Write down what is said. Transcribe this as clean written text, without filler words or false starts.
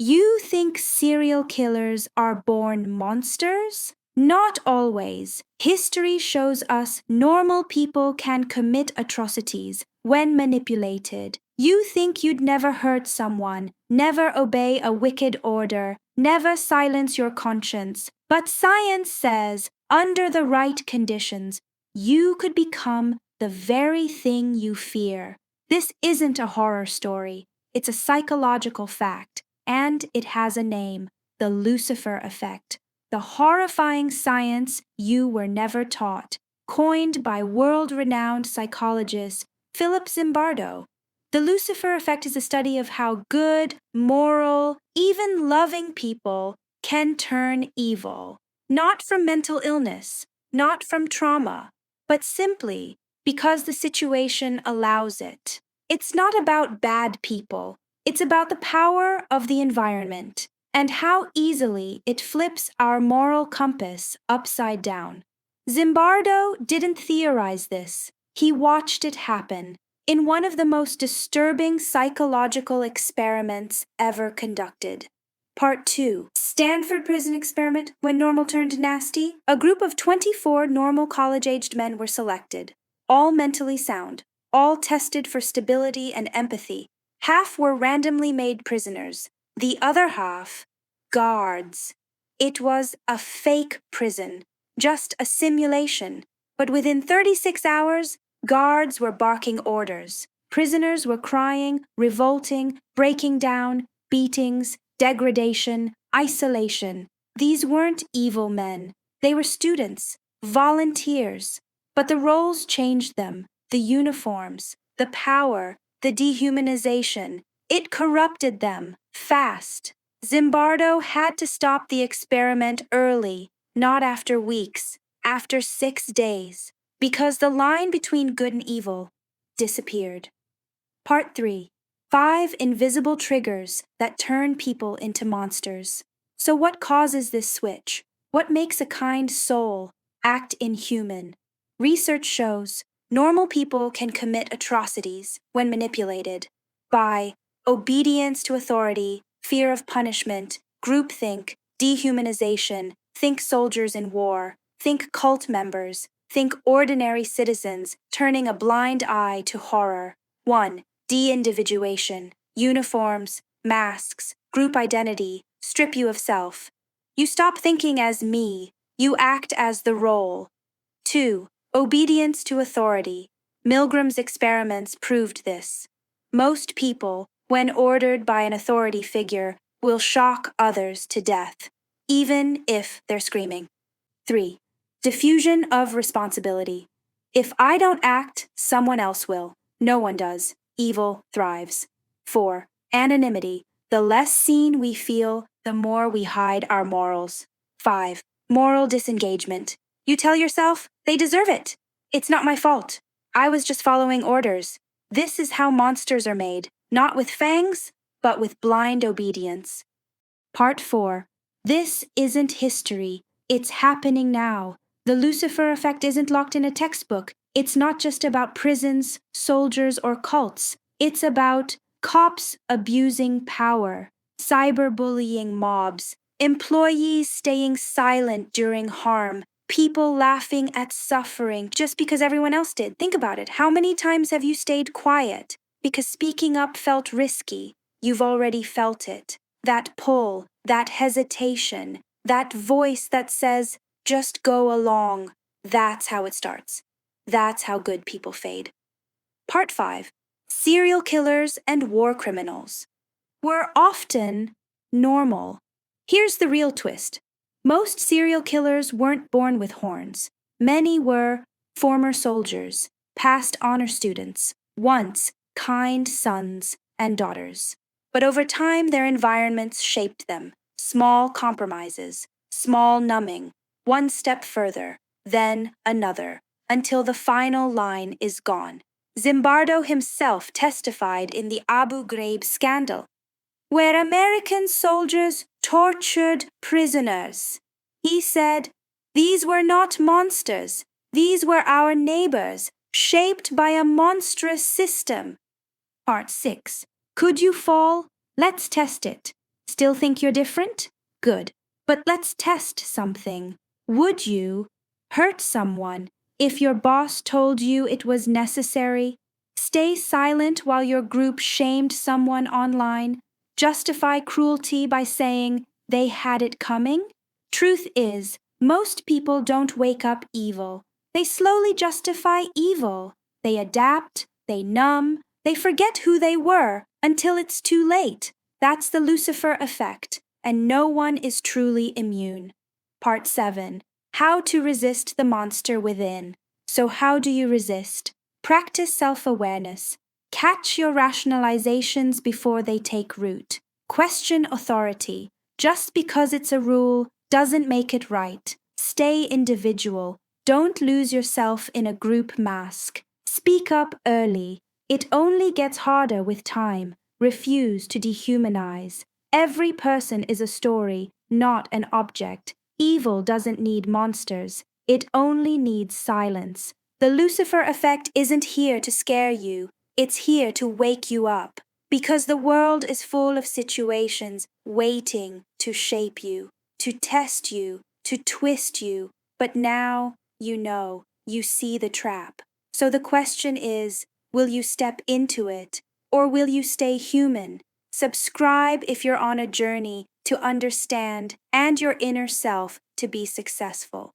You think serial killers are born monsters? Not always. History shows us normal people can commit atrocities when manipulated. You think you'd never hurt someone, never obey a wicked order, never silence your conscience. But science says, under the right conditions, you could become the very thing you fear. This isn't a horror story. It's a psychological fact. And it has a name, the Lucifer Effect, the horrifying science you were never taught, coined by world-renowned psychologist Philip Zimbardo. The Lucifer Effect is a study of how good, moral, even loving people can turn evil, not from mental illness, not from trauma, but simply because the situation allows it. It's not about bad people. It's about the power of the environment and how easily it flips our moral compass upside down. Zimbardo didn't theorize this. He watched it happen in one of the most disturbing psychological experiments ever conducted. Part 2. Stanford Prison Experiment, when normal turned nasty. A group of 24 normal college-aged men were selected, all mentally sound, all tested for stability and empathy. Half were randomly made prisoners, the other half, guards. It was a fake prison, just a simulation, but within 36 hours, guards were barking orders. Prisoners were crying, revolting, breaking down, beatings, degradation, isolation. These weren't evil men. They were students, volunteers. But the roles changed them, the uniforms, the power, the dehumanization. It corrupted them, fast. Zimbardo had to stop the experiment early, not after weeks, after 6 days, because the line between good and evil disappeared. Part 3. 5 invisible triggers that turn people into monsters. So what causes this switch? What makes a kind soul act inhuman? Research shows normal people can commit atrocities when manipulated by obedience to authority, fear of punishment, groupthink, dehumanization, think soldiers in war, think cult members, think ordinary citizens turning a blind eye to horror. 1. Deindividuation, uniforms, masks, group identity, strip you of self. You stop thinking as me, you act as the role. 2. Obedience to authority. Milgram's experiments proved this. Most people, when ordered by an authority figure, will shock others to death, even if they're screaming. 3. Diffusion of responsibility. If I don't act, someone else will. No one does. Evil thrives. 4. Anonymity. The less seen we feel, the more we hide our morals. 5. Moral disengagement. You tell yourself, they deserve it. It's not my fault. I was just following orders. This is how monsters are made, not with fangs, but with blind obedience. Part 4. This isn't history. It's happening now. The Lucifer Effect isn't locked in a textbook. It's not just about prisons, soldiers, or cults. It's about cops abusing power, cyberbullying mobs, employees staying silent during harm, people laughing at suffering just because everyone else did. Think about it. How many times have you stayed quiet because speaking up felt risky? You've already felt it. That pull, that hesitation, that voice that says, just go along. That's how it starts. That's how good people fade. Part 5. Serial killers and war criminals. Were often normal. Here's the real twist. Most serial killers weren't born with horns. Many were former soldiers, past honor students, once kind sons and daughters. But over time, their environments shaped them. Small compromises, small numbing, one step further, then another, until the final line is gone. Zimbardo himself testified in the Abu Ghraib scandal, where American soldiers tortured prisoners. He said, "These were not monsters. These were our neighbors, shaped by a monstrous system." Part 6. Could you fall? Let's test it. Still think you're different? Good. But let's test something. Would you hurt someone if your boss told you it was necessary? Stay silent while your group shamed someone online? Justify cruelty by saying they had it coming? Truth is, most people don't wake up evil. They slowly justify evil. They adapt, they numb, they forget who they were until it's too late. That's the Lucifer Effect, and no one is truly immune. Part 7. How to resist the monster within. So how do you resist? Practice self-awareness. Catch your rationalizations before they take root. Question authority. Just because it's a rule doesn't make it right. Stay individual. Don't lose yourself in a group mask. Speak up early. It only gets harder with time. Refuse to dehumanize. Every person is a story, not an object. Evil doesn't need monsters. It only needs silence. The Lucifer Effect isn't here to scare you. It's here to wake you up. Because the world is full of situations waiting to shape you, to test you, to twist you. But now, you see the trap. So the question is, will you step into it, or will you stay human? Subscribe if you're on a journey to understand and your inner self to be successful.